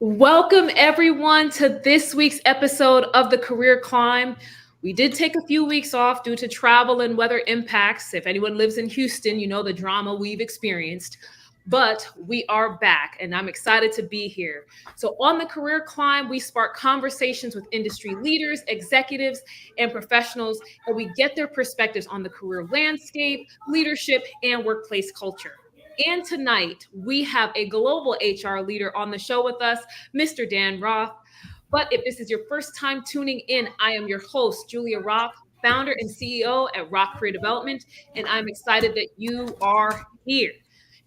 Welcome, everyone, to this week's episode of The Career Climb. We did take a few weeks off due to travel and weather impacts. If anyone lives in Houston, you know the drama we've experienced. But we are back, and I'm excited to be here. So, on The Career Climb, we spark conversations with industry leaders, executives, and professionals, and we get their perspectives on the career landscape, leadership, and workplace culture. And tonight, we have a global HR leader on the show with us, Mr. Dan Roth. But if this is your first time tuning in, I am your host, Julia Roth, founder and CEO at Rock Career Development, and I'm excited that you are here.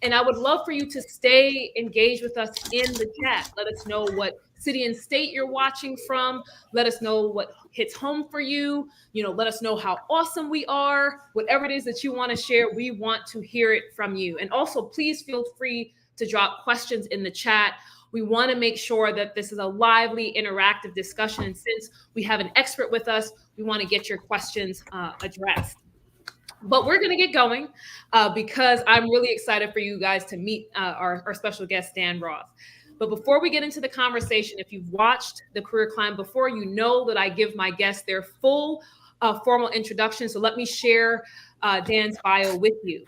And I would love for you to stay engaged with us in the chat. Let us know what city and state you're watching from. Let us know what hits home for you. Let us know how awesome we are. Whatever it is that you want to share, we want to hear it from you. And also, please feel free to drop questions in the chat. We want to make sure that this is a lively, interactive discussion. And since we have an expert with us, we want to get your questions addressed. But we're going to get going because I'm really excited for you guys to meet our special guest, Dan Roth. But before we get into the conversation, if you've watched The Career Climb before, you know that I give my guests their full formal introduction. So let me share Dan's bio with you.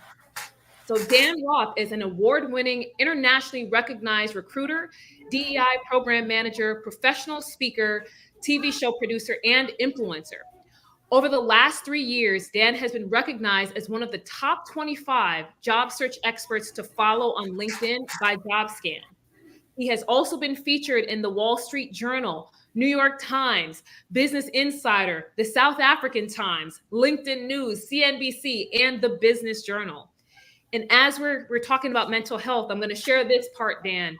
So Dan Roth is an award-winning, internationally recognized recruiter, DEI program manager, professional speaker, TV show producer, and influencer. Over the last 3 years, Dan has been recognized as one of the top 25 job search experts to follow on LinkedIn by JobScan. He has also been featured in the Wall Street Journal, New York Times, Business Insider, the South African Times, LinkedIn News, CNBC, and the Business Journal. And as we're talking about mental health, I'm going to share this part, Dan.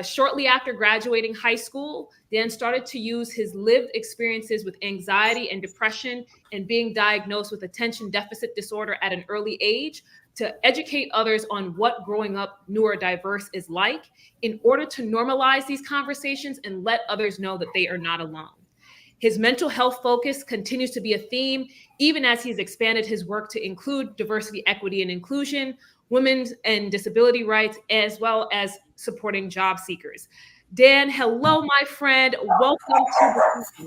Shortly after graduating high school, Dan started to use his lived experiences with anxiety and depression and being diagnosed with attention deficit disorder at an early age to educate others on what growing up neurodiverse is like in order to normalize these conversations and let others know that they are not alone. His mental health focus continues to be a theme, even as he's expanded his work to include diversity, equity, and inclusion, women's and disability rights, as well as supporting job seekers. Dan, hello, my friend. Welcome to the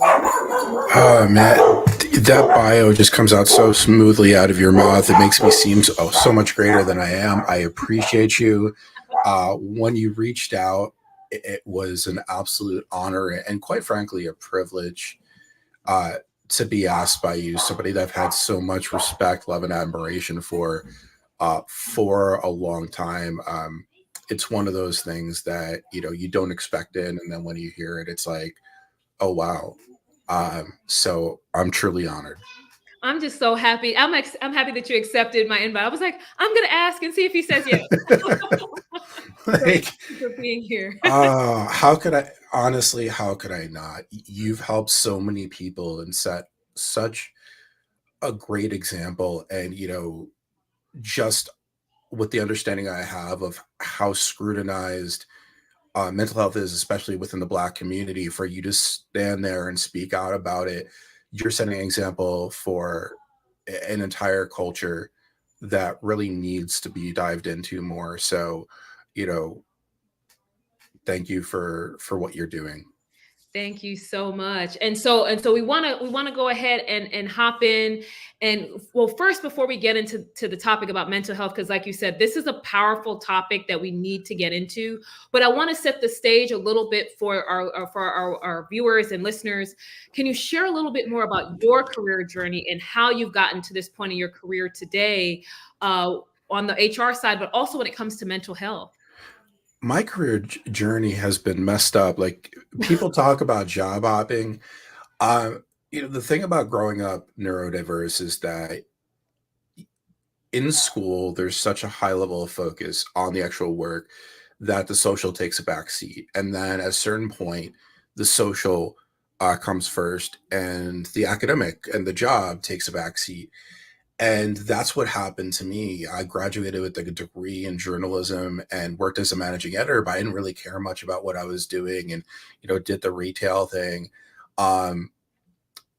Oh man, that bio just comes out so smoothly out of your mouth. It makes me seem so much greater than I am. I appreciate you. When you reached out, it was an absolute honor and, quite frankly, a privilege to be asked by you, somebody that I've had so much respect, love, and admiration for a long time. It's one of those things that you don't expect it, and then when you hear it, it's like, oh wow. So I'm truly honored. I'm just so happy. I'm happy that you accepted my invite. I was like, I'm gonna ask and see if he says yes. Like, Thank you for being here. how could I honestly? How could I not? You've helped so many people and set such a great example, and just with the understanding I have of how scrutinized mental health is, especially within the Black community, for you to stand there and speak out about it, you're setting an example for an entire culture that really needs to be dived into more. So, you know, thank you for what you're doing. Thank you so much. And so we want to go ahead and hop in. And well, first, before we get into the topic about mental health, because like you said, this is a powerful topic that we need to get into. But I want to set the stage a little bit for our viewers and listeners. Can you share a little bit more about your career journey and how you've gotten to this point in your career today, on the HR side, but also when it comes to mental health? My career journey has been messed up. Like, people talk about job hopping. The thing about growing up neurodiverse is that in school there's such a high level of focus on the actual work that the social takes a back seat, and then at a certain point the social comes first, and the academic and the job takes a back seat. And that's what happened to me. I graduated with like a degree in journalism and worked as a managing editor, but I didn't really care much about what I was doing, and did the retail thing. um,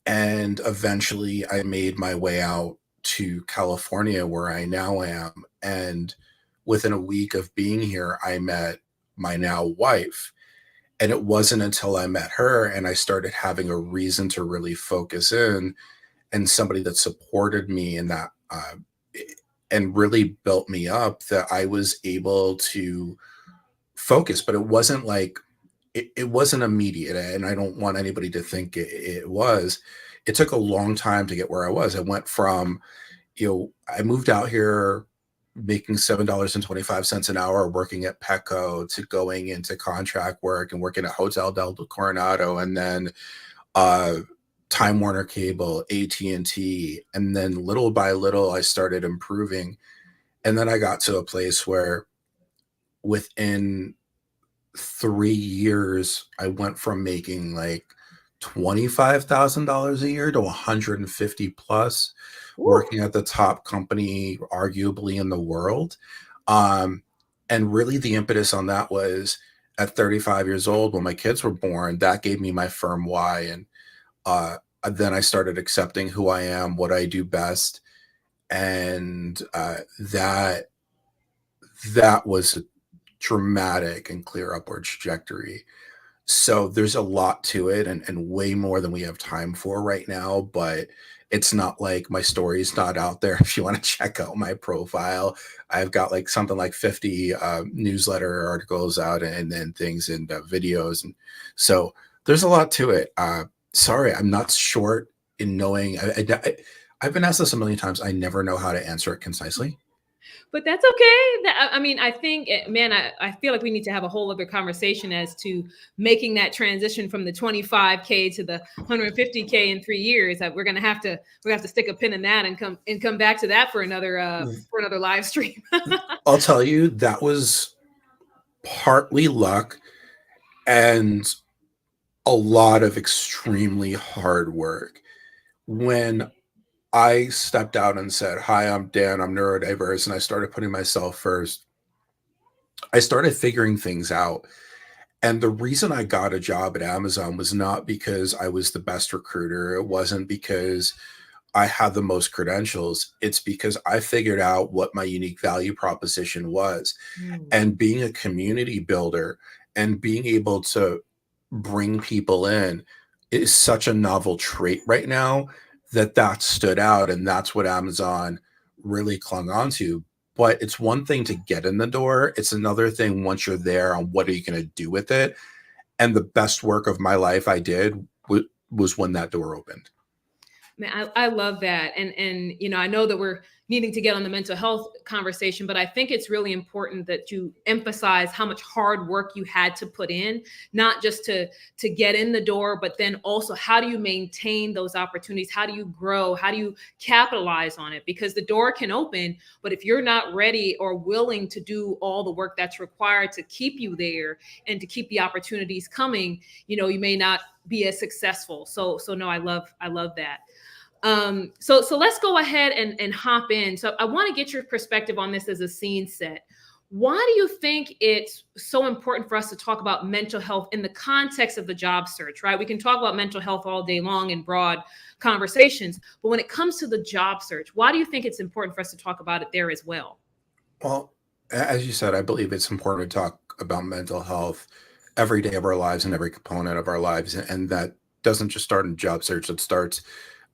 and eventually I made my way out to California, where I now am. And within a week of being here, I met my now wife. And it wasn't until I met her and I started having a reason to really focus in, and somebody that supported me in that, and really built me up, that I was able to focus. But it wasn't like, it wasn't immediate, and I don't want anybody to think it was. It took a long time to get where I was. I went from, I moved out here making $7.25 an hour working at Petco, to going into contract work and working at Hotel del Coronado, and then uh, Time Warner Cable, AT&T, and T, and then little by little I started improving, and then I got to a place where within 3 years I went from making like $25,000 a year to 150 plus, Woo. working at the top company arguably in the world. Um, and really the impetus on that was at 35 years old when my kids were born. That gave me my firm why. And uh, then I started accepting who I am, what I do best. And that was a dramatic and clear upward trajectory. So there's a lot to it, and way more than we have time for right now. But it's not like my story's not out there. If you want to check out my profile, I've got like something like 50 newsletter articles out, and then things, and videos. And so there's a lot to it. Sorry, I'm not short in knowing. I've been asked this a million times. I never know how to answer it concisely. But that's okay. I mean, I think, man, I feel like we need to have a whole other conversation as to making that transition from the 25K to the 150K in 3 years. That we're gonna have to stick a pin in that and come back to that for another live stream. I'll tell you, that was partly luck and a lot of extremely hard work. When I stepped out and said, "Hi, I'm Dan, I'm neurodiverse," and I started putting myself first, I started figuring things out. And the reason I got a job at Amazon was not because I was the best recruiter. It wasn't because I had the most credentials. It's because I figured out what my unique value proposition was. Mm. And being a community builder and being able to bring people in is such a novel trait right now, that stood out, and that's what Amazon really clung on to. But it's one thing to get in the door, it's another thing once you're there on what are you going to do with it. And the best work of my life I did was when that door opened. Man, I love that. And I know that we're needing to get on the mental health conversation, but I think it's really important that you emphasize how much hard work you had to put in, not just to get in the door, but then also how do you maintain those opportunities? How do you grow? How do you capitalize on it? Because the door can open, but if you're not ready or willing to do all the work that's required to keep you there and to keep the opportunities coming, you may not be as successful. So no, I love that. So let's go ahead and hop in. So I want to get your perspective on this as a scene set. Why do you think it's so important for us to talk about mental health in the context of the job search, right? We can talk about mental health all day long in broad conversations, but when it comes to the job search, why do you think it's important for us to talk about it there as well? Well, as you said, I believe it's important to talk about mental health every day of our lives and every component of our lives. And that doesn't just start in job search. It starts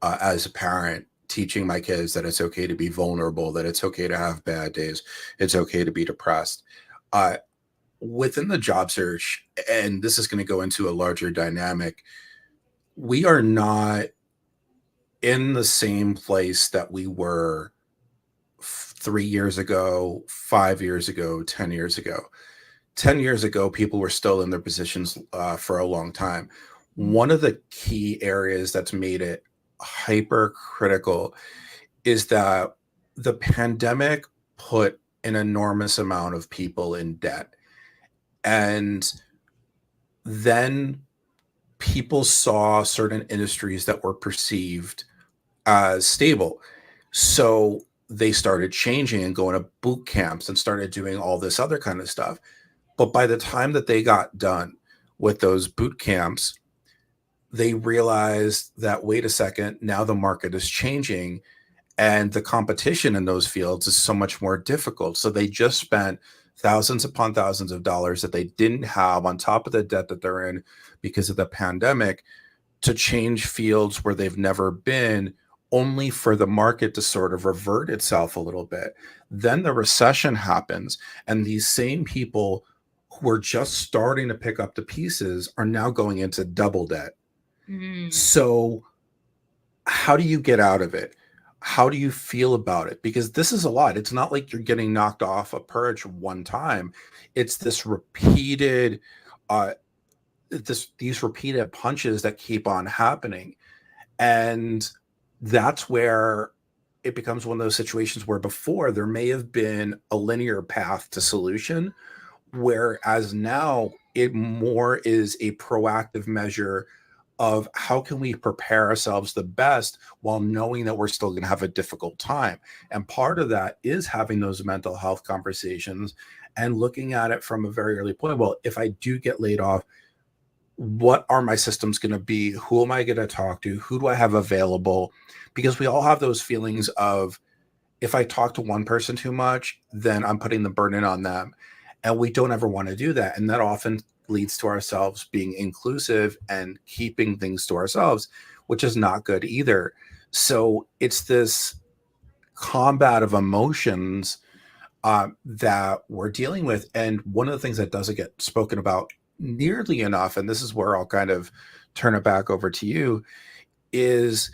as a parent, teaching my kids that it's okay to be vulnerable, that it's okay to have bad days, it's okay to be depressed. Uh, Within the job search, and this is going to go into a larger dynamic, we are not in the same place that we were 3 years ago, 5 years ago, 10 years ago. 10 years ago, people were still in their positions for a long time. One of the key areas that's made it hypercritical is that the pandemic put an enormous amount of people in debt. And then people saw certain industries that were perceived as stable. So they started changing and going to boot camps and started doing all this other kind of stuff. But by the time that they got done with those boot camps, they realized that, wait a second, now the market is changing and the competition in those fields is so much more difficult. So they just spent thousands upon thousands of dollars that they didn't have on top of the debt that they're in because of the pandemic to change fields where they've never been, only for the market to sort of revert itself a little bit. Then the recession happens, and these same people who are just starting to pick up the pieces are now going into double debt. Mm. So, how do you get out of it? How do you feel about it? Because this is a lot. It's not like you're getting knocked off a perch one time. It's this repeated, uh, these repeated punches that keep on happening. And that's where it becomes one of those situations where before there may have been a linear path to solution, whereas now it more is a proactive measure of how can we prepare ourselves the best while knowing that we're still going to have a difficult time. And part of that is having those mental health conversations and looking at it from a very early point. Well, if I do get laid off, what are my systems going to be? Who am I going to talk to? Who do I have available? Because we all have those feelings of, if I talk to one person too much, then I'm putting the burden on them. And we don't ever want to do that. And that often leads to ourselves being inclusive and keeping things to ourselves, which is not good either. So it's this combat of emotions that we're dealing with. And one of the things that doesn't get spoken about nearly enough, and this is where I'll kind of turn it back over to you, is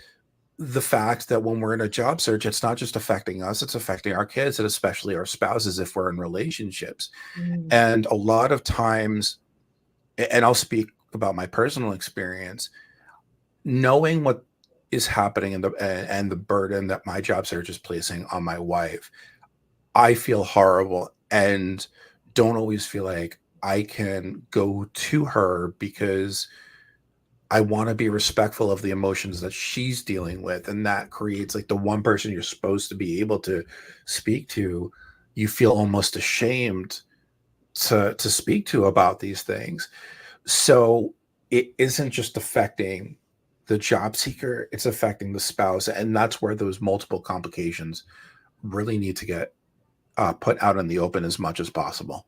the fact that when we're in a job search, it's not just affecting us, it's affecting our kids and especially our spouses if we're in relationships. Mm. And a lot of times, and I'll speak about my personal experience, knowing what is happening and the burden that my job search is placing on my wife, I feel horrible and don't always feel like I can go to her because I want to be respectful of the emotions that she's dealing with. And that creates, like, the one person you're supposed to be able to speak to, you feel almost ashamed to speak to about these things. So it isn't just affecting the job seeker, it's affecting the spouse. And that's where those multiple complications really need to get put out in the open as much as possible.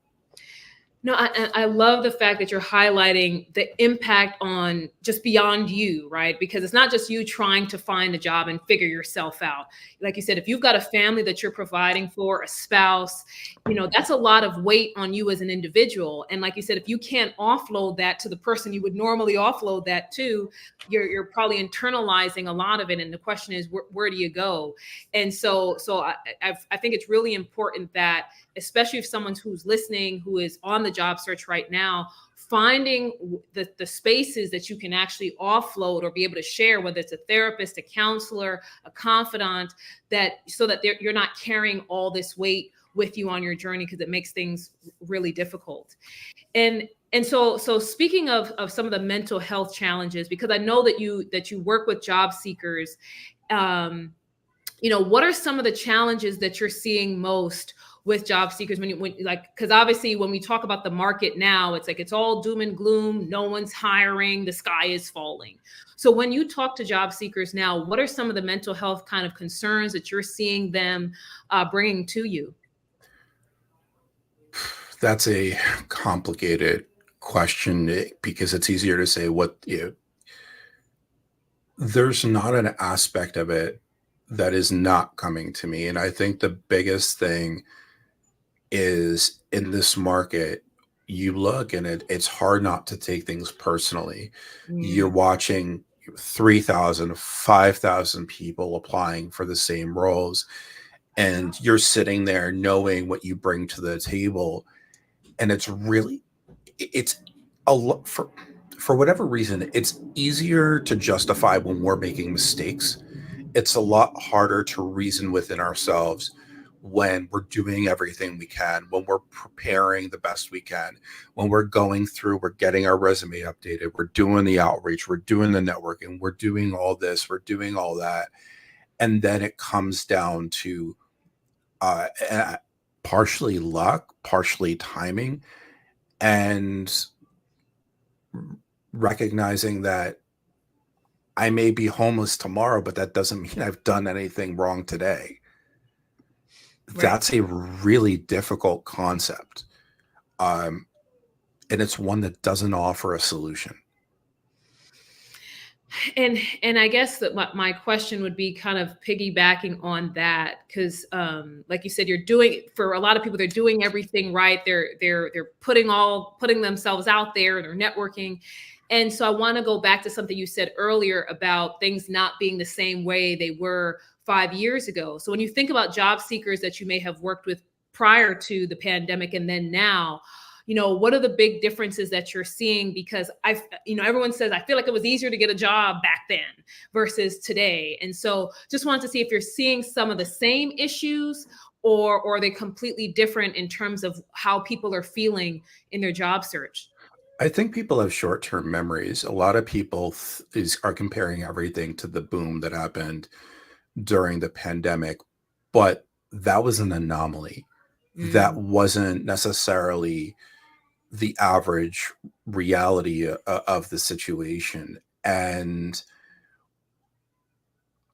No, I love the fact that you're highlighting the impact on just beyond you, right? Because it's not just you trying to find a job and figure yourself out. Like you said, if you've got a family that you're providing for, a spouse, that's a lot of weight on you as an individual. And like you said, if you can't offload that to the person you would normally offload that to, you're probably internalizing a lot of it. And the question is, where do you go? And so I think it's really important that, especially if someone who's listening, who is on the job search right now, finding the spaces that you can actually offload or be able to share, whether it's a therapist, a counselor, a confidant, so that you're not carrying all this weight with you on your journey, because it makes things really difficult. And so speaking of some of the mental health challenges, because I know that you work with job seekers, what are some of the challenges that you're seeing most with job seekers because obviously when we talk about the market now, it's like it's all doom and gloom, no one's hiring, the sky is falling. So when you talk to job seekers now, what are some of the mental health kind of concerns that you're seeing them bringing to you? That's a complicated question, because it's easier to say there's not an aspect of it that is not coming to me. And I think the biggest thing is, in this market, you look and it's hard not to take things personally. You're Mm. watching 3,000, 5,000 people applying for the same roles, and you're sitting there knowing what you bring to the table. And it's a lot for whatever reason, it's easier to justify when we're making mistakes. It's a lot harder to reason within ourselves when we're doing everything we can, when we're preparing the best we can, when we're going through, we're getting our resume updated, we're doing the outreach, we're doing the networking, we're doing all this, we're doing all that. And then it comes down to uh, uh, partially luck, partially timing, and recognizing that I may be homeless tomorrow, but that doesn't mean I've done anything wrong today. Right. That's a really difficult concept. Um, and it's one that doesn't offer a solution. And I guess that my question would be kind of piggybacking on that, because like you said, you're doing, for a lot of people, they're doing everything right. They're putting themselves out there, and they're networking. And so I want to go back to something you said earlier about things not being the same way they were 5 years ago. So when you think about job seekers that you may have worked with prior to the pandemic and then now, what are the big differences that you're seeing? Because everyone says, I feel like it was easier to get a job back then versus today. And so just wanted to see if you're seeing some of the same issues, or are they completely different in terms of how people are feeling in their job search? I think people have short-term memories. A lot of people are comparing everything to the boom that happened during the pandemic, but that was an anomaly. That Mm. wasn't necessarily the average reality of the situation. And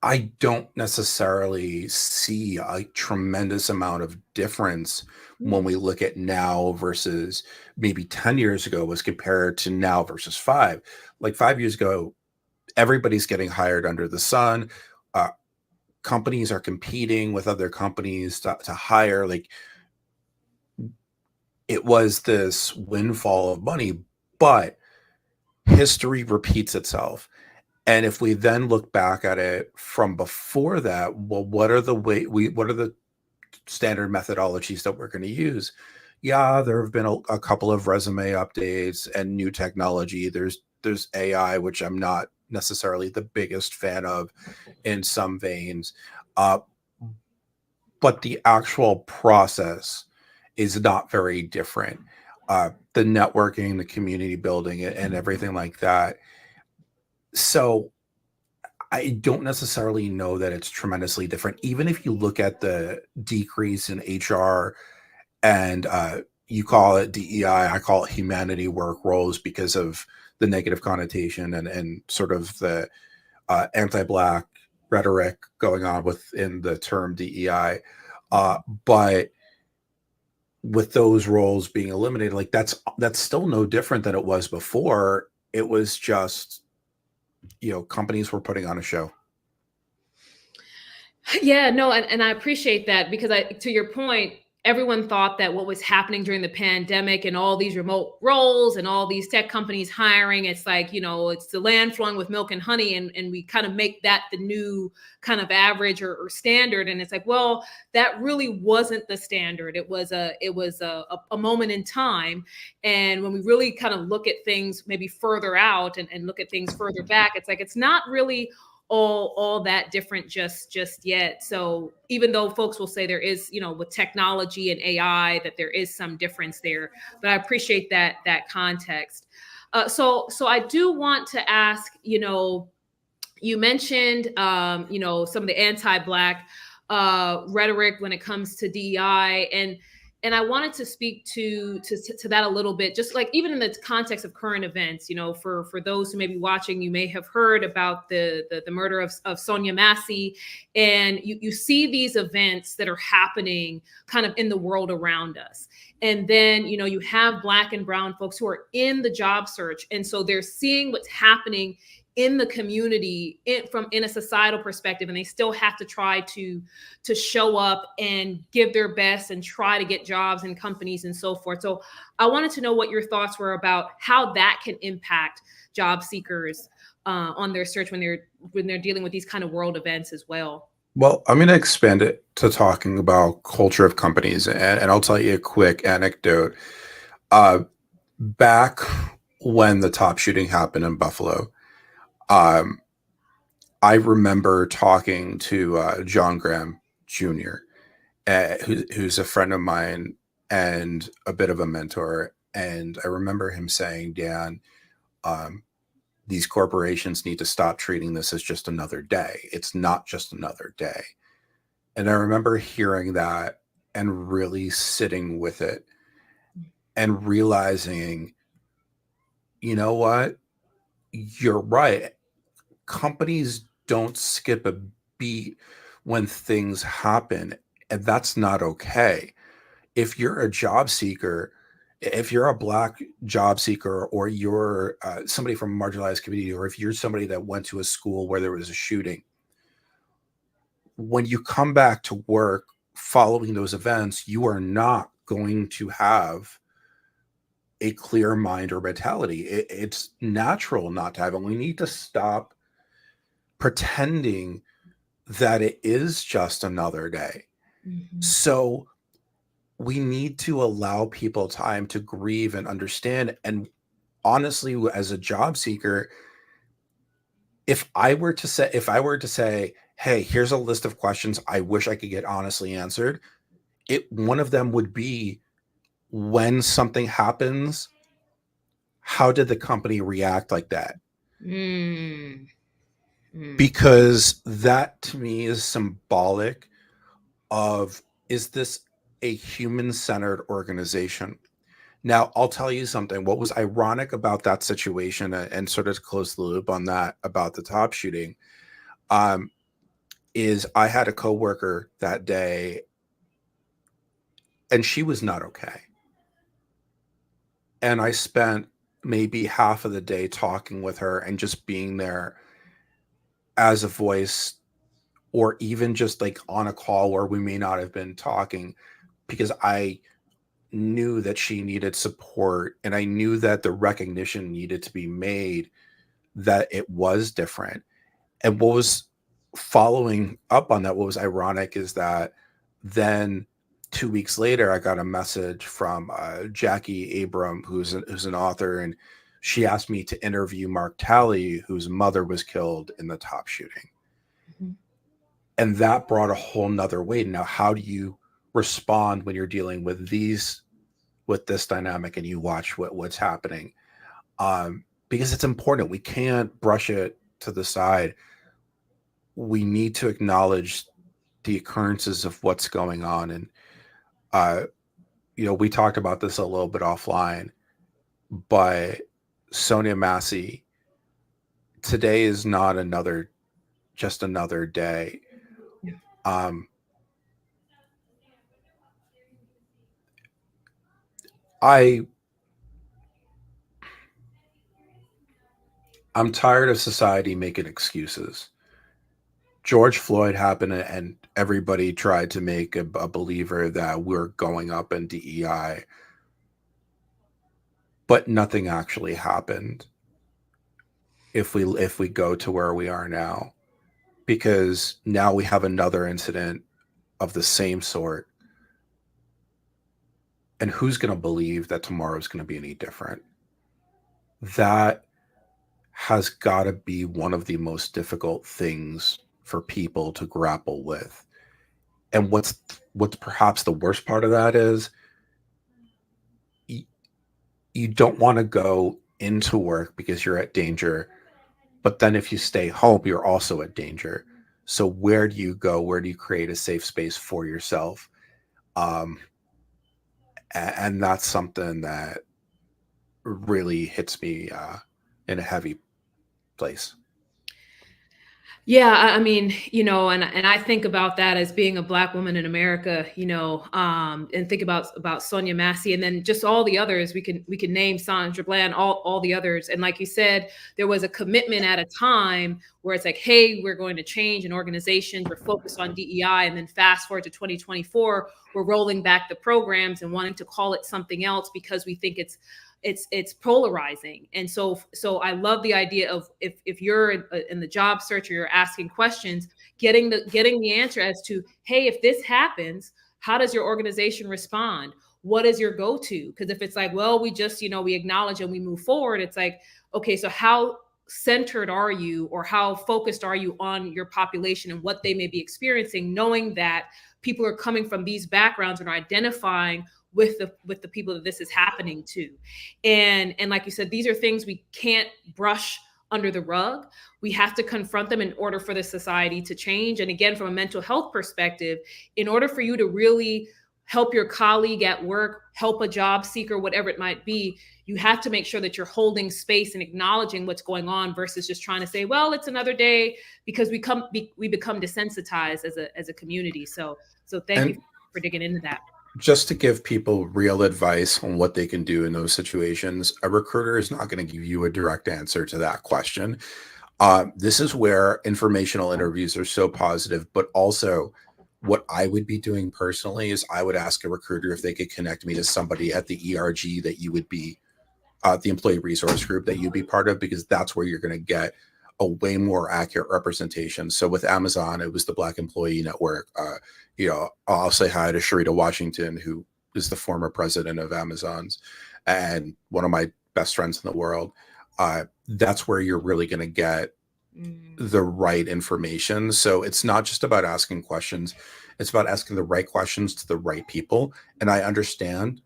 I don't necessarily see a tremendous amount of difference when we look at now versus maybe 10 years ago as compared to now versus 5. Like 5 years ago, everybody's getting hired under the sun. Uh, Companies are competing with other companies to hire. Like, it was this windfall of money, but history repeats itself. And if we then look back at it from before that, well, what are the standard methodologies that we're going to use? Yeah, there have been a couple of resume updates and new technology. There's AI, which I'm not necessarily the biggest fan of in some veins. Uh, but the actual process is not very different. The networking, the community building, and everything like that. So I don't necessarily know that it's tremendously different. Even if you look at the decrease in HR and you call it DEI, I call it humanity work roles because of the negative connotation and sort of the anti-Black rhetoric going on within the term DEI. But with those roles being eliminated, like that's still no different than it was before. It was just, companies were putting on a show. Yeah, no, and I appreciate that, because to your point, everyone thought that what was happening during the pandemic and all these remote roles and all these tech companies hiring, it's like, it's the land flowing with milk and honey, and we kind of make that the new kind of average or standard. And it's like, well, that really wasn't the standard. It was a moment in time. And when we really kind of look at things maybe further out, and look at things further back, it's like it's not really all that different just yet. So even though folks will say there is, with technology and AI, that there is some difference there, but I appreciate that context. So I do want to ask, you mentioned, some of the anti-Black rhetoric when it comes to DEI, and I wanted to speak to that a little bit, just like even in the context of current events. For those who may be watching, you may have heard about the murder of Sonia Massey, and you see these events that are happening kind of in the world around us. And then, you have Black and brown folks who are in the job search, and so they're seeing what's happening in the community in a societal perspective, and they still have to try to show up and give their best and try to get jobs in companies and so forth. So I wanted to know what your thoughts were about how that can impact job seekers on their search when they're dealing with these kind of world events as well. Well, I'm going to expand it to talking about culture of companies, and I'll tell you a quick anecdote. Uh, Back when the top shooting happened in Buffalo, um, I remember talking to John Graham Jr., who's a friend of mine and a bit of a mentor. And I remember him saying, Dan, um, these corporations need to stop treating this as just another day. It's not just another day. And I remember hearing that and really sitting with it and realizing, you know what? You're right. Companies don't skip a beat when things happen. and that's not okay. If you're a job seeker, if you're a Black job seeker, or you're somebody from a marginalized community, or if you're somebody that went to a school where there was a shooting, when you come back to work following those events, you are not going to have a clear mind or mentality. It's natural not to have it. We need to stop pretending that it is just another day. Mhm. So we need to allow people time to grieve and understand. And honestly, as a job seeker, if I were to say, hey, here's a list of questions I wish I could get honestly answered, one of them would be, when something happens, how did the company react like that? Mm. Mm. Because that to me is symbolic of, is this a human-centered organization? Now, I'll tell you something. What was ironic about that situation, and sort of to close the loop on that about the top shooting, um, is I had a coworker that day, and she was not okay. And I spent maybe half of the day talking with her and just being there as a voice, or even just like on a call where we may not have been talking, because I knew that she needed support, and I knew that the recognition needed to be made that it was different. And what was following up on that, what was ironic, is that then 2 weeks later, I got a message from Jackie Abram, who's an author, and she asked me to interview Mark Talley, whose mother was killed in the top shooting. Mhm. And that brought a whole nother weight. Now, how do you respond when you're dealing with this dynamic, and you watch what's happening? Because it's important. We can't brush it to the side. We need to acknowledge the occurrences of what's going on. And uh, we talked about this a little bit offline, but Sonia Massey, today is not just another day. Yeah. Um, I I'm tired of society making excuses. George Floyd happened, and everybody tried to make a believer that we're going up in DEI, but nothing actually happened if we go to where we are now, because now we have another incident of the same sort. And who's going to believe that tomorrow is going to be any different? That has got to be one of the most difficult things for people to grapple with. And what's perhaps the worst part of that is, you don't want to go into work because you're at danger, but then if you stay home, you're also at danger. So where do you go? Where do you create a safe space for yourself? Um, and that's something that really hits me in a heavy place. Yeah, I mean, and I think about that as being a Black woman in America, and think about Sonia Massey, and then just all the others we can name, Sandra Bland, all the others. And like you said, there was a commitment at a time where it's like, hey, we're going to change an organization, we're focused on DEI, and then fast forward to 2024, we're rolling back the programs and wanting to call it something else because we think it's polarizing. And so I love the idea of, if you're in the job search, or you're asking questions, getting the answer as to, hey, if this happens, how does your organization respond? What is your go-to? Because if it's like, well, we just we acknowledge and we move forward, it's like, okay, so how centered are you, or how focused are you on your population and what they may be experiencing, knowing that people are coming from these backgrounds and are identifying with the people that this is happening to. And like you said, these are things we can't brush under the rug. We have to confront them in order for the society to change. And again, from a mental health perspective, in order for you to really help your colleague at work, help a job seeker, whatever it might be, you have to make sure that you're holding space and acknowledging what's going on, versus just trying to say, well, it's another day, because we become desensitized as a community. So So thank you And for digging into that. just to give people real advice on what they can do in those situations, a recruiter is not going to give you a direct answer to that question. This is where informational interviews are so positive, but also what I would be doing personally is I would ask a recruiter if they could connect me to somebody at the ERG that you would be, the employee resource group that you'd be part of, because that's where you're going to get a way more accurate representation. So with Amazon, it was the Black Employee Network. I'll say hi to Sharita Washington, who is the former president of Amazon's and one of my best friends in the world. That's where you're really going to get the right information. So it's not just about asking questions, it's about asking the right questions to the right people. And I understand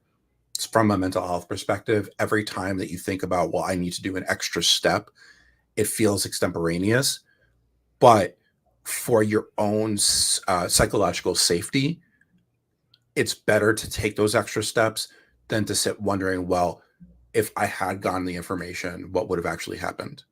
from a mental health perspective, every time that you think about, well, I need to do an extra step, it feels extemporaneous. But for your own psychological safety, it's better to take those extra steps than to sit wondering, well, if I had gotten the information, what would have actually happened?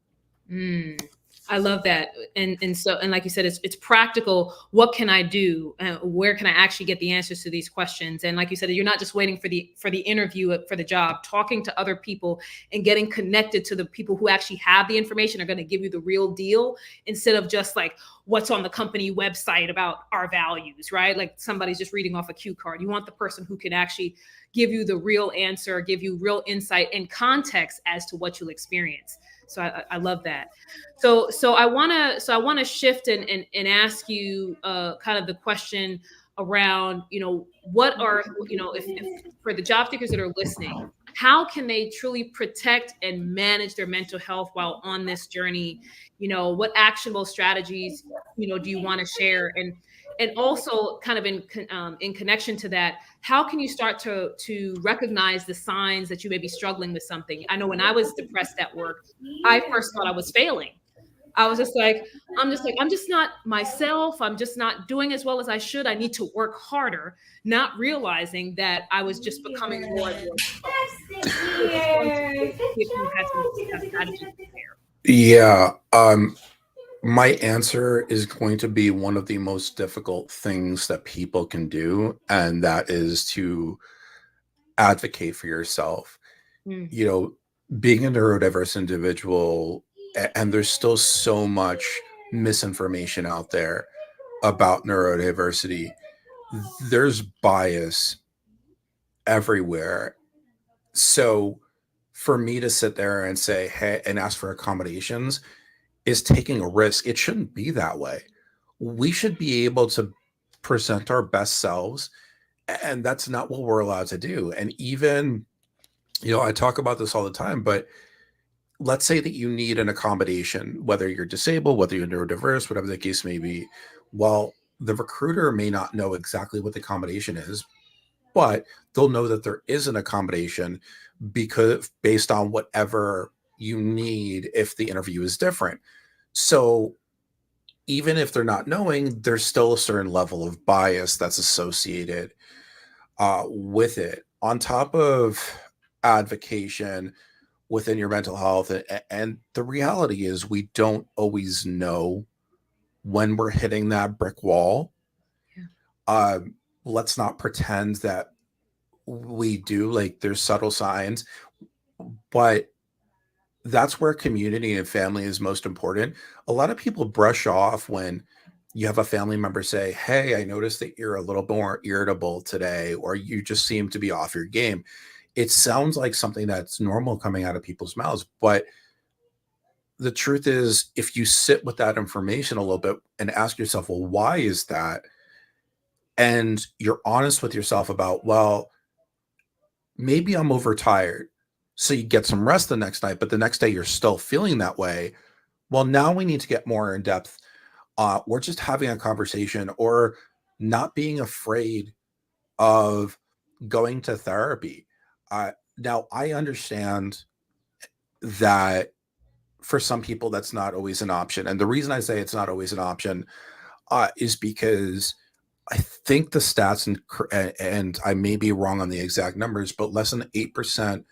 Mm, I love that. And like you said, it's practical. What can I do? Where can I actually get the answers to these questions? And like you said, you're not just waiting for the interview for the job. Talking to other people and getting connected to the people who actually have the information are going to give you the real deal, instead of just like what's on the company website about our values, right? Like somebody's just reading off a cue card. You want the person who can actually give you the real answer, give you real insight and context as to what you'll experience. So I love that. So I want to shift and ask you kind of the question around, what are, if for the job seekers that are listening, how can they truly protect and manage their mental health while on this journey? What actionable strategies, do you want to share? And also kind of in connection to that, how can you start to recognize the signs that you may be struggling with something? I know when I was depressed at work, I first thought I was failing. I was just like, I'm just not myself. I'm just not doing as well as I should. I need to work harder, not realizing that I was just becoming more and more stuck. So just wanted to see if you had some strategies there. Yeah. My answer is going to be one of the most difficult things that people can do, and that is to advocate for yourself. Mm, You know, being a neurodiverse individual, and there's still so much misinformation out there about neurodiversity, there's bias everywhere. So for me to sit there and say, hey, and ask for accommodations is taking a risk. It shouldn't be that way. We should be able to present our best selves, and that's not what we're allowed to do. And even, I talk about this all the time, but let's say that you need an accommodation, whether you're disabled, whether you're neurodiverse, whatever the case may be. Well, the recruiter may not know exactly what the accommodation is, but they'll know that there is an accommodation because based on whatever you need if the interview is different. So even if they're not knowing, there's still a certain level of bias that's associated with it. On top of advocation within your mental health, and the reality is we don't always know when we're hitting that brick wall. yeah. Let's not pretend that we do. Like there's subtle signs, but that's where community and family is most important. A lot of people brush off when you have a family member say, hey, I noticed that you're a little more irritable today, or you just seem to be off your game. It sounds like something that's normal coming out of people's mouths, but the truth is, if you sit with that information a little bit and ask yourself, well, why is that? And you're honest with yourself about, well, maybe I'm overtired. So you get some rest the next night, but the next day you're still feeling that way. Well, now we need to get more in depth. Or just having a conversation, or not being afraid of going to therapy. Now, I understand that for some people, that's not always an option. And the reason I say it's not always an option is because I think the stats, and I may be wrong on the exact numbers, but less than 8%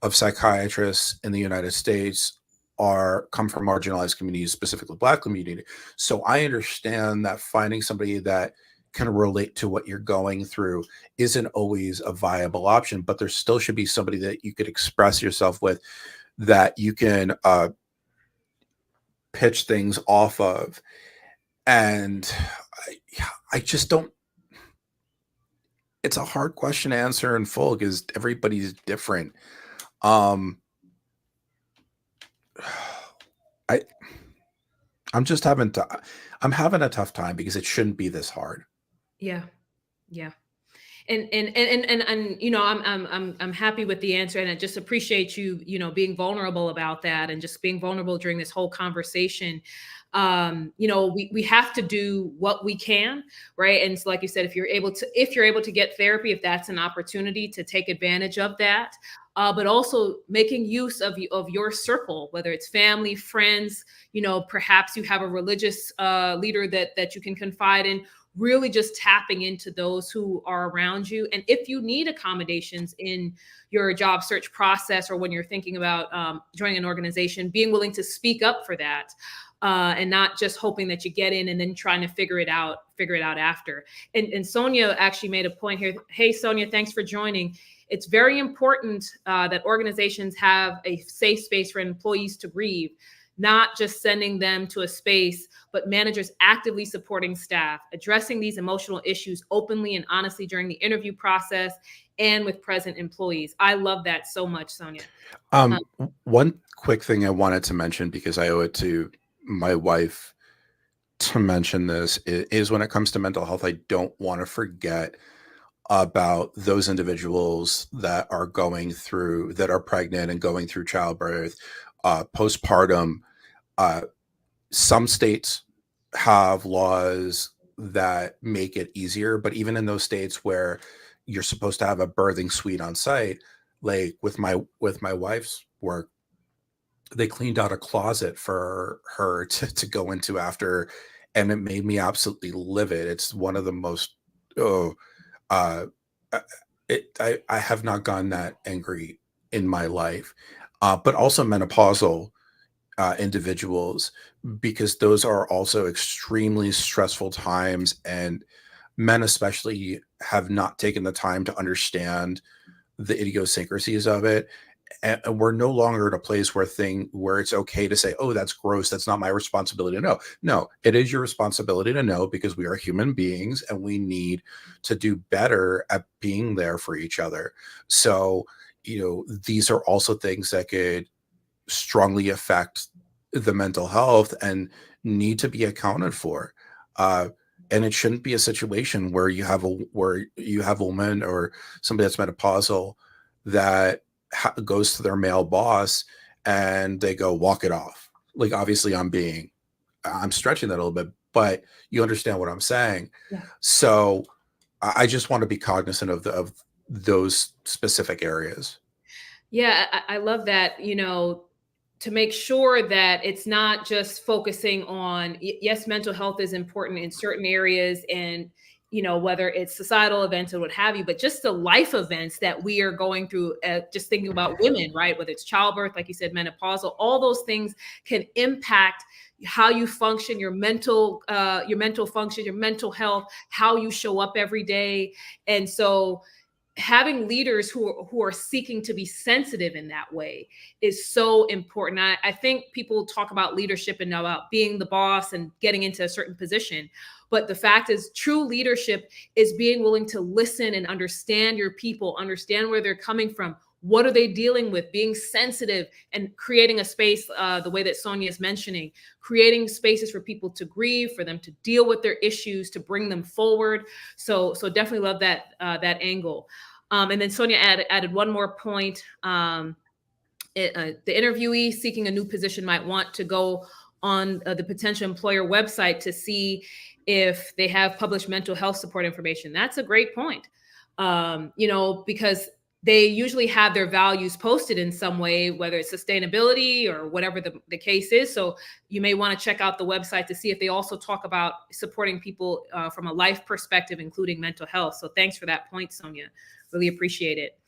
of psychiatrists in the United States are come from marginalized communities, specifically Black community. So I understand that finding somebody that can relate to what you're going through isn't always a viable option, but there still should be somebody that you could express yourself with, that you can pitch things off of. And I just don't, it's a hard question to answer in full because everybody's different. Um, I I'm just having to I'm having a tough time because it shouldn't be this hard. Yeah. Yeah. And you know, I'm happy with the answer, and I just appreciate you, you know, being vulnerable about that and just being vulnerable during this whole conversation. You know, we have to do what we can, right? And so, like you said, if you're able to get therapy, if that's an opportunity to take advantage of that, but also making use of your circle, whether it's family, friends, you know, perhaps you have a religious leader that you can confide in, really just tapping into those who are around you. And if you need accommodations in your job search process, or when you're thinking about joining an organization, being willing to speak up for that, and not just hoping that you get in and then trying to figure it out after. And Sonia actually made a point here. Hey, Sonia, thanks for joining. It's very important that organizations have a safe space for employees to grieve, not just sending them to a space, but managers actively supporting staff, addressing these emotional issues openly and honestly during the interview process and with present employees. I love that so much, Sonia. One quick thing I wanted to mention, because I owe it to my wife to mention this, is when it comes to mental health, I don't want to forget about those individuals that are pregnant and going through childbirth, postpartum. Some states have laws that make it easier, but even in those states where you're supposed to have a birthing suite on site, like with my wife's work, they cleaned out a closet for her to go into after, and it made me absolutely livid. It's one of the most, oh, uh, uh, I have not gotten that angry in my life. But also menopausal individuals, because those are also extremely stressful times, and men especially have not taken the time to understand the idiosyncrasies of it. And we're no longer at a place where it's okay to say, oh, that's gross, that's not my responsibility to know. No, it is your responsibility to know, because we are human beings and we need to do better at being there for each other. So, these are also things that could strongly affect the mental health and need to be accounted for. Uh, and it shouldn't be a situation where you have a woman or somebody that's menopausal that goes to their male boss and they go, walk it off. Like, obviously I'm stretching that a little bit, but you understand what I'm saying. Yeah. So I just want to be cognizant of those specific areas. Yeah, I love that, you know, to make sure that it's not just focusing on, yes, mental health is important in certain areas, and, you know, whether it's societal events or what have you, but just the life events that we are going through, just thinking about women, right? Whether it's childbirth, like you said, menopausal, all those things can impact how you function, your mental function, your mental health, how you show up every day. And so having leaders who are seeking to be sensitive in that way is so important. I think people talk about leadership and about being the boss and getting into a certain position. But the fact is, true leadership is being willing to listen and understand your people, understand where they're coming from. What are they dealing with? Being sensitive and creating a space, the way that Sonia is mentioning, creating spaces for people to grieve, for them to deal with their issues, to bring them forward. So definitely love that angle. And then Sonia added one more point. The interviewee seeking a new position might want to go on the potential employer website to see if they have published mental health support information. That's a great point. You know, because they usually have their values posted in some way, whether it's sustainability or whatever the case is. So you may want to check out the website to see if they also talk about supporting people from a life perspective, including mental health. So thanks for that point, Sonia. Really appreciate it.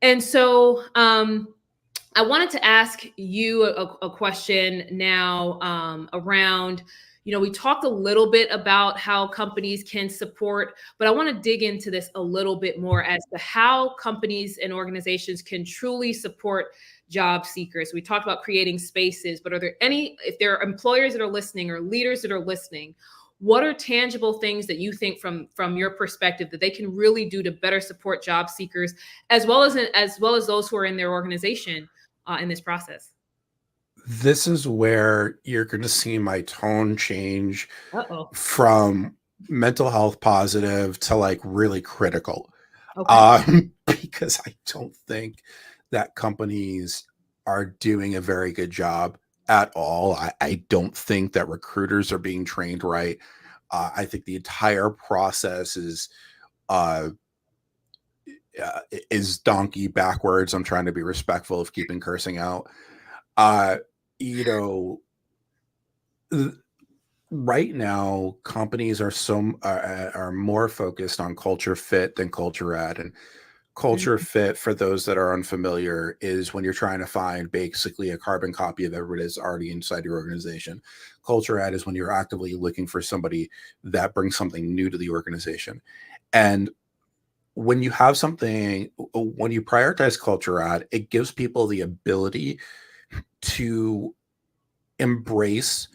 And so I wanted to ask you a question now around, We talked a little bit about how companies can support, but I want to dig into this a little bit more as to how companies and organizations can truly support job seekers. We talked about creating spaces, but if there are employers that are listening or leaders that are listening, what are tangible things that you think from your perspective that they can really do to better support job seekers as well as those who are in their organization in this process? This is where you're going to see my tone change Uh-oh. from mental health positive to like really critical. Okay. Because I don't think that companies are doing a very good job at all. I don't think that recruiters are being trained right. I think the entire process uh, is donkey backwards. I'm trying to be respectful of keeping cursing out. Uh, you know, right now companies are more focused on culture fit than culture ad. And culture Mhm. fit, for those that are unfamiliar, is when you're trying to find basically a carbon copy of everybody that's already inside your organization. Culture ad is when you're actively looking for somebody that brings something new to the organization. And when you have something, when you prioritize culture ad, it gives people the ability to embrace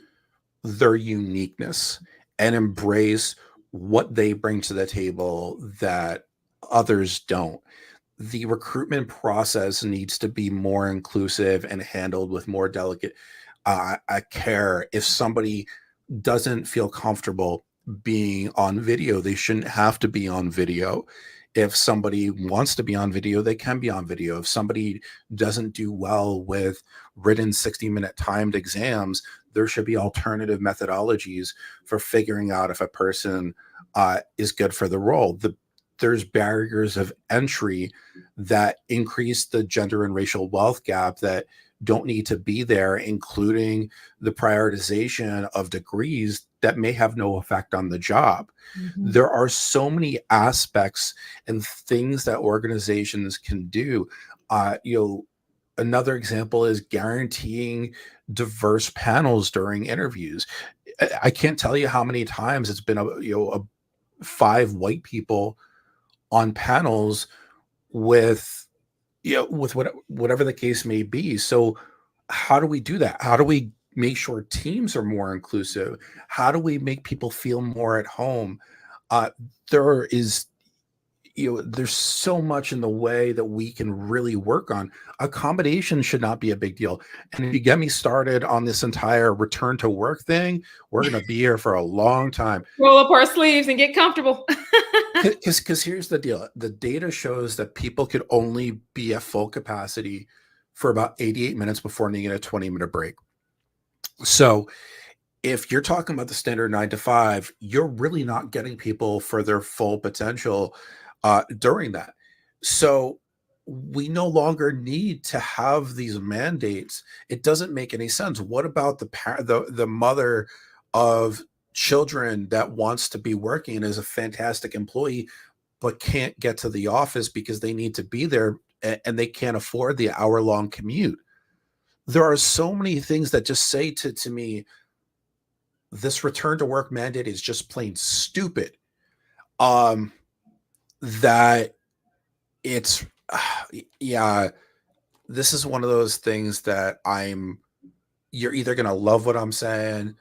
their uniqueness and embrace what they bring to the table that others don't. The recruitment process needs to be more inclusive and handled with more delicate care. If somebody doesn't feel comfortable being on video, they shouldn't have to be on video. If somebody wants to be on video, they can be on video. If somebody doesn't do well with written 60-minute timed exams, there should be alternative methodologies for figuring out if a person is good for the role. There's barriers of entry that increase the gender and racial wealth gap that don't need to be there, including the prioritization of degrees that may have no effect on the job. Mhm. There are so many aspects and things that organizations can do. Another example is guaranteeing diverse panels during interviews. I can't tell you how many times it's been a 5 white people on panels with whatever the case may be. So how do we do that? How do we make sure teams are more inclusive? How do we make people feel more at home? uh, there is there's so much in the way that we can really work on. Accommodation should not be a big deal. And if you get me started on this entire return to work thing, we're going to be here for a long time. Roll up our sleeves and get comfortable. Because here's the deal. The data shows that people could only be at full capacity for about 88 minutes before needing a 20-minute break. So if you're talking about the standard 9 to 5, you're really not getting people for their full potential during that. So we no longer need to have these mandates. It doesn't make any sense. What about the mother of children that wants to be working and is a fantastic employee but can't get to the office because they need to be there and they can't afford the hour-long commute? There are so many things that just say to me, this return to work mandate is just plain stupid. Um, that it's yeah, this is one of those things that you're either gonna love what I'm saying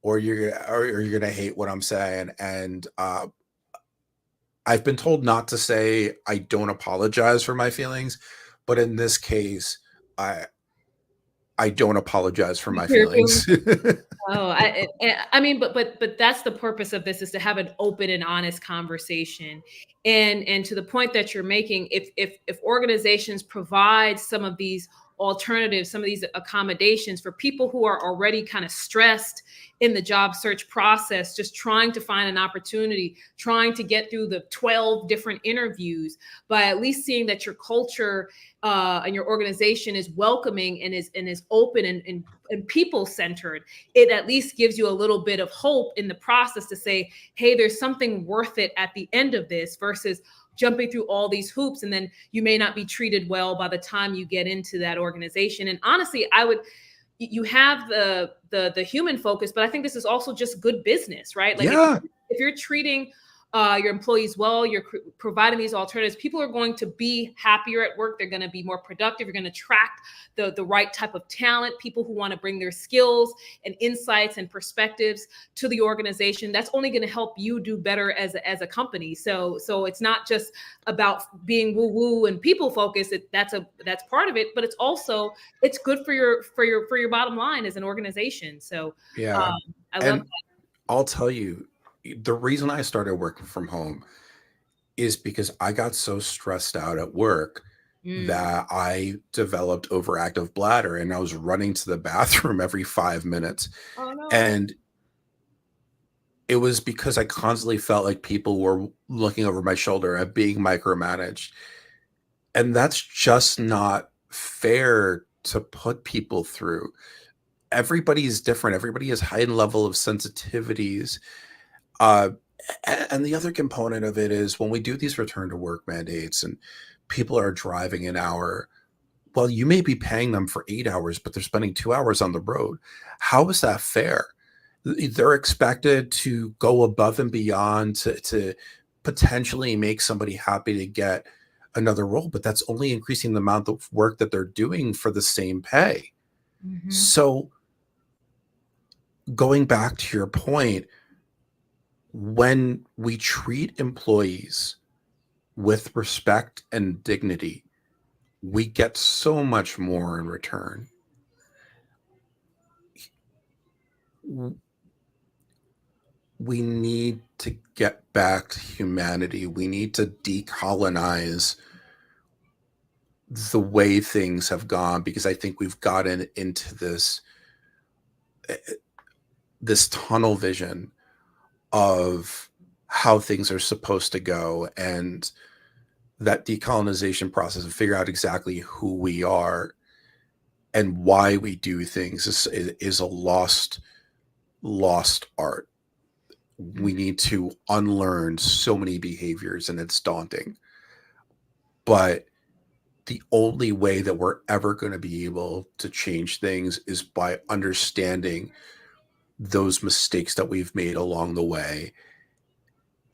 or you're gonna hate what I'm saying. And I've been told not to say I don't apologize for my feelings, but in this case, I I don't apologize for my feelings. Oh, I mean, but that's the purpose of this, is to have an open and honest conversation. And to the point that you're making, if organizations provide some of these alternatives, some of these accommodations for people who are already kind of stressed in the job search process, just trying to find an opportunity, trying to get through the 12 different interviews, by at least seeing that your culture and your organization is welcoming and is open and people centered, it at least gives you a little bit of hope in the process to say, hey, there's something worth it at the end of this, versus jumping through all these hoops and then you may not be treated well by the time you get into that organization. And honestly, I would, you have the human focus, but I think this is also just good business, right? Like Yeah. if you're treating your employees well, you're providing these alternatives, people are going to be happier at work. They're going to be more productive. You're going to attract the right type of talent, people who want to bring their skills and insights and perspectives to the organization. That's only going to help you do better as a company. So it's not just about being woo woo and people focused. That's part of it, but it's good for your bottom line as an organization. So Yeah. I love And that. I'll tell you, the reason I started working from home is because I got so stressed out at work Mm. that I developed overactive bladder and I was running to the bathroom every 5 minutes. Oh no. And it was because I constantly felt like people were looking over my shoulder at being micromanaged. And that's just not fair to put people through. Everybody is different. Everybody has heightened level of sensitivities. Uh, and the other component of it is when we do these return to work mandates and people are driving an hour, well, you may be paying them for 8 hours, but they're spending 2 hours on the road. How is that fair? They're expected to go above and beyond to potentially make somebody happy to get another role, but that's only increasing the amount of work that they're doing for the same pay. Mhm. So going back to your point, when we treat employees with respect and dignity, we get so much more in return. We need to get back to humanity. We need to decolonize the way things have gone because I think we've gotten into this tunnel vision of how things are supposed to go, and that decolonization process and figure out exactly who we are and why we do things is a lost art. We need to unlearn so many behaviors and it's daunting. But the only way that we're ever going to be able to change things is by understanding those mistakes that we've made along the way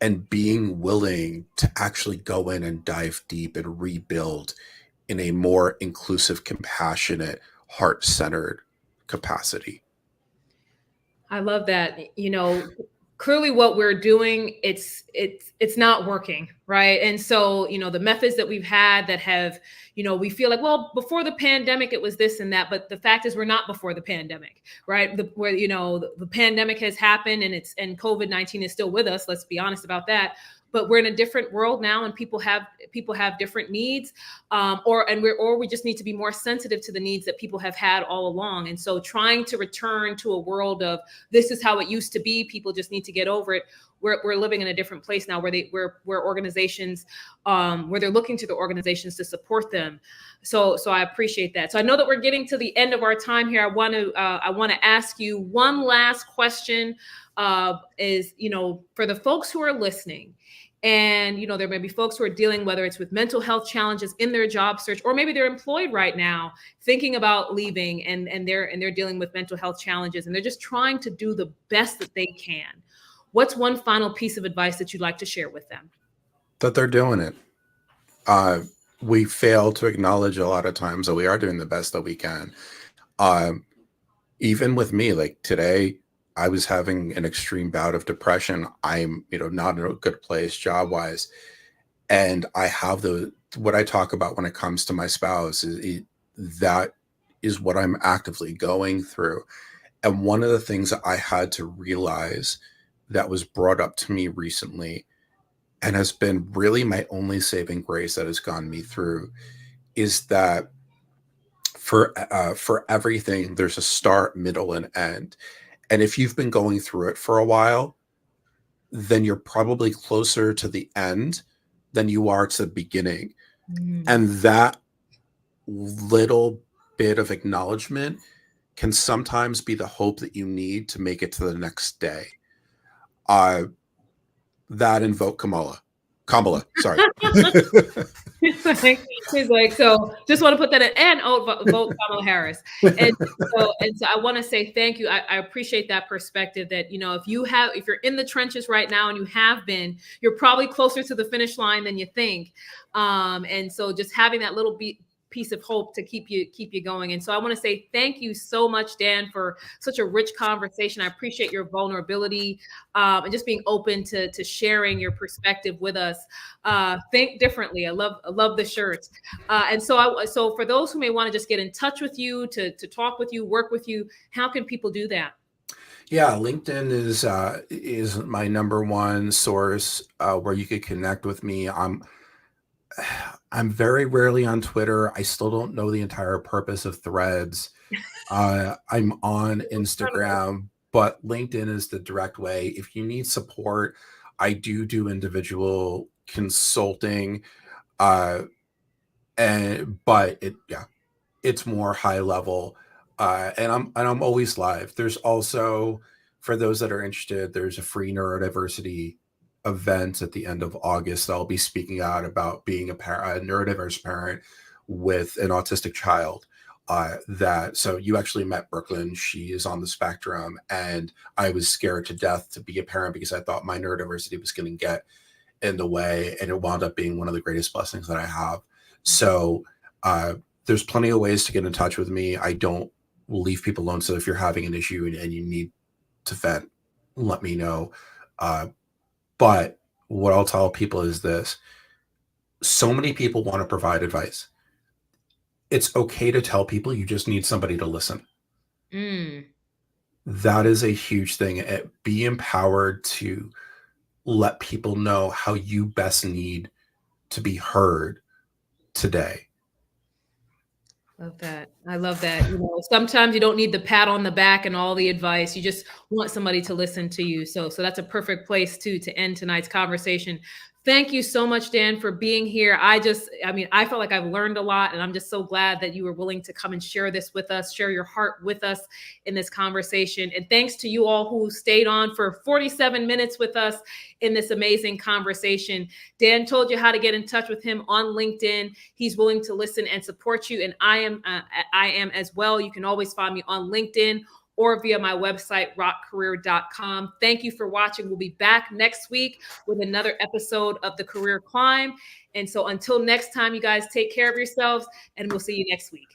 and being willing to actually go in and dive deep and rebuild in a more inclusive, compassionate, heart-centered capacity. I love that. Clearly what we're doing, it's not working, right? And so, the methods that we've had that have, we feel like, well, before the pandemic it was this and that, but the fact is we're not before the pandemic, right? Where the pandemic has happened and COVID-19 is still with us, let's be honest about that. But we're in a different world now, and people have different needs, or we just need to be more sensitive to the needs that people have had all along. And so, trying to return to a world of this is how it used to be, people just need to get over it. We're living in a different place now, where organizations, where they're looking to the organizations to support them. So I appreciate that. So I know that we're getting to the end of our time here. I want to ask you one last question. Is for the folks who are listening, and there may be folks who are dealing, whether it's with mental health challenges in their job search, or maybe they're employed right now thinking about leaving, and they're dealing with mental health challenges, and they're just trying to do the best that they can. What's one final piece of advice that you'd like to share with them? That they're doing it. We fail to acknowledge a lot of times that we are doing the best that we can. Even with me, like today, I was having an extreme bout of depression. I'm, not in a good place job wise. And I have what I talk about when it comes to my spouse that is what I'm actively going through. And one of the things that I had to realize that was brought up to me recently and has been really my only saving grace that has gotten me through is that for everything, there's a start, middle, and end. And if you've been going through it for a while, then you're probably closer to the end than you are to the beginning. And that little bit of acknowledgement can sometimes be the hope that you need to make it to the next day. That invoke Kamala. Kamala, sorry. He's like, so just want to put that in and vote Kamala Harris. And so I want to say thank you. I appreciate that perspective that, you know, if you're in the trenches right now and you have been, you're probably closer to the finish line than you think. And so just having that little piece of hope to keep you going. And so I want to say thank you so much, Dan, for such a rich conversation. I appreciate your vulnerability and just being open to sharing your perspective with us. Think differently. I love the shirts. And so for those who may want to just get in touch with you, to talk with you, work with you, how can people do that? Yeah, LinkedIn is my number one source where you could connect with me. I'm very rarely on Twitter. I still don't know the entire purpose of Threads. I'm on Instagram, but LinkedIn is the direct way. If you need support, I do individual consulting, but it's more high level, and I'm always live. There's also, for those that are interested, there's a free neurodiversity event at the end of August. I'll be speaking out about being a neurodiverse parent with an autistic child. So you actually met Brooklyn. She is on the spectrum, and I was scared to death to be a parent because I thought my neurodiversity was going to get in the way, and it wound up being one of the greatest blessings that I have. So there's plenty of ways to get in touch with me. I don't leave people alone. So if you're having an issue and you need to vent, let me know. But what I'll tell people is this: so many people want to provide advice. It's okay to tell people you just need somebody to listen. That is a huge thing. Be empowered to let people know how you best need to be heard today. Love that. I love that. You know, sometimes you don't need the pat on the back and all the advice. You just want somebody to listen to you. So that's a perfect place to end tonight's conversation. Thank you so much, Dan, for being here. I felt like I've learned a lot, and I'm just so glad that you were willing to come and share this with us, share your heart with us in this conversation. And thanks to you all who stayed on for 47 minutes with us in this amazing conversation. Dan told you how to get in touch with him on LinkedIn. He's willing to listen and support you, and I am as well. You can always find me on LinkedIn or via my website, rockcareer.com. Thank you for watching. We'll be back next week with another episode of The Career Climb. And so until next time, you guys take care of yourselves, and we'll see you next week.